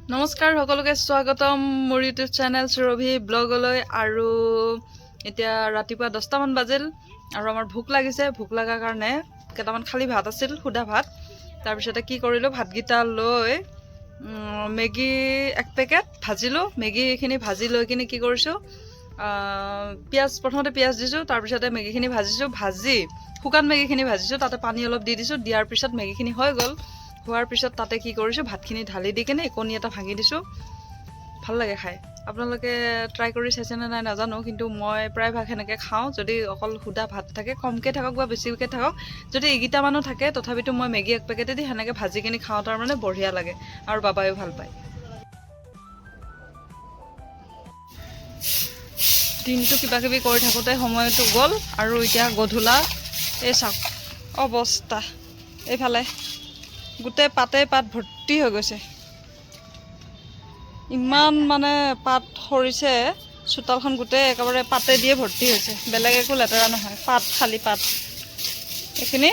নমস্কাৰ সকলোকে স্বাগতম মোৰ ইউটিউব চেনেল সুৰভি ব্লগলৈ। আৰু এতিয়া ৰাতিপুৱা 10টা মান বাজিল আৰু আমাৰ ভোক লাগিছে। ভোক লগাৰ কাৰণে কেইটামান খালী ভাত আছিল, সুদা ভাত। তাৰপিছতে কি কৰিলোঁ, ভাতকেইটা লৈ মেগী 1 পেকেট ভাজিলোঁ। মেগীখিনি ভাজি লৈ কিনে কি কৰিছোঁ, প্ৰথমতে পিঁয়াজ দিছোঁ, তাৰপিছতে মেগীখিনি ভাজিছোঁ। ভাজি শুকান মেগীখিনি ভাজিছোঁ, তাতে পানী অলপ দি দিছোঁ। দিয়াৰ পিছত মেগীখিনি হৈ গ'ল। হোৱাৰ পিছত তাতে কি কৰিছোঁ, ভাতখিনি ঢালি দি কিনে কণী এটা ভাঙি দিছোঁ। ভাল লাগে খাই। আপোনালোকে ট্ৰাই কৰি চাইছেনে নাই নাজানো, কিন্তু মই প্ৰায়ভাগ সেনেকৈ খাওঁ। যদি অকল সুদা ভাত থাকে, কমকৈ থাকক বা বেছিকৈ থাকক, যদি এইকেইটা মানুহ থাকে তথাপিতো মই মেগী 1 পেকেটে দি সেনেকৈ ভাজি কিনি খাওঁ। তাৰমানে বঢ়িয়া লাগে আৰু বাবাইও ভাল পায়। দিনটো কিবাকিবি কৰি থাকোঁতে সময়টো গ'ল আৰু এতিয়া গধূলা এই চাওক অৱস্থা। এইফালে গোটেই পাতে পাত ভৰ্তি হৈ গৈছে। ইমান মানে পাত সৰিছে, চোতালখন গোটেই একেবাৰে পাতে দিয়ে ভৰ্তি হৈছে। বেলেগ একো লেতেৰা নহয়, পাত, খালী পাত। এইখিনি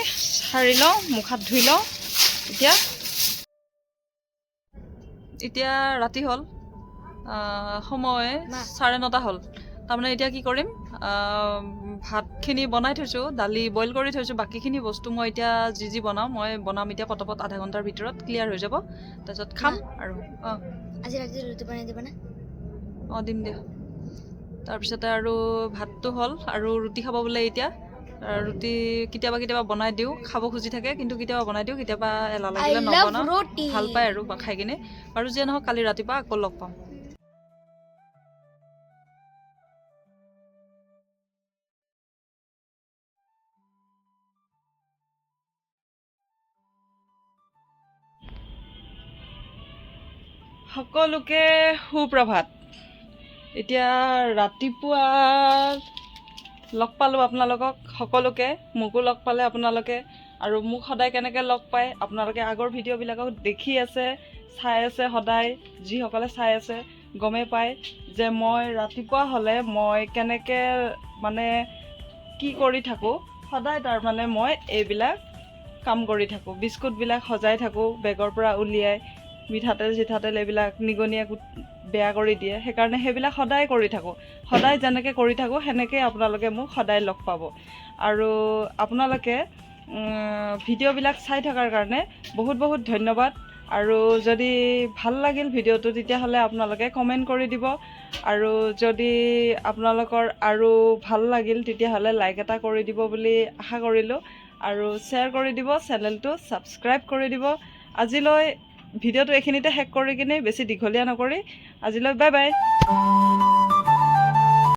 সাৰি লওঁ, মুখ হাত ধুই লওঁ। এতিয়া ৰাতি হ'ল, সময় 9:30 হ'ল। তাৰমানে এতিয়া কি কৰিম, ভাতখিনি বনাই থৈছোঁ, দালি বইল কৰি থৈছোঁ। বাকীখিনি বস্তু মই এতিয়া যি বনাওঁ মই বনাম এতিয়া পটাপট, আধা ঘণ্টাৰ ভিতৰত ক্লিয়াৰ হৈ যাব। তাৰপিছত খাম আৰু আজি ৰাতি ৰুটি বনাই দিবানে? দিম দিয়া। তাৰপিছতে আৰু ভাতটো হ'ল আৰু ৰুটি খাব বোলে এতিয়া। ৰুটি কেতিয়াবা বনাই দিওঁ, খাব খুজি থাকে, কিন্তু কেতিয়াবা বনাই দিওঁ, কেতিয়াবা এলাহ লাগিলে নবনাওঁ। ভাল পায় আৰু খাই কিনে। আৰু যিয়ে নহওক কালি ৰাতিপুৱা আকৌ লগ পাম। সকলোকে সুপ্ৰভাত। এতিয়া ৰাতিপুৱা লগ পালোঁ আপোনালোকক সকলোকে। মোকো লগ পালে আপোনালোকে, আৰু মোক সদায় কেনেকৈ লগ পায় আপোনালোকে আগৰ ভিডিঅ'বিলাকক দেখি আছে, চাই আছে। সদায় যিসকলে চাই আছে গমেই পায় যে মই ৰাতিপুৱা হ'লে মই কেনেকৈ মানে কি কৰি থাকোঁ। সদায় তাৰমানে মই এইবিলাক কাম কৰি থাকোঁ। বিস্কুটবিলাক সজাই থাকোঁ বেগৰ পৰা উলিয়াই। মিঠাতেল চিঠাতেল এইবিলাক নিগনিয়ে বেয়া কৰি দিয়ে, সেইকাৰণে সেইবিলাক সদায় কৰি থাকোঁ। সদায় যেনেকৈ কৰি থাকোঁ সেনেকৈ আপোনালোকে মোক সদায় লগ পাব। আৰু আপোনালোকে ভিডিঅ'বিলাক চাই থকাৰ কাৰণে বহুত বহুত ধন্যবাদ। আৰু যদি ভাল লাগিল ভিডিঅ'টো তেতিয়াহ'লে আপোনালোকে কমেণ্ট কৰি দিব। আৰু যদি আপোনালোকৰ আৰু ভাল লাগিল তেতিয়াহ'লে লাইক এটা কৰি দিব বুলি আশা কৰিলোঁ। আৰু শ্বেয়াৰ কৰি দিব, চেনেলটো ছাবস্ক্ৰাইব কৰি দিব। আজিলৈ ভিডিঅ'টো এইখিনিতে শেষ কৰি কিনে বেছি দীঘলীয়া নকৰি আজিলৈ বাই বাই।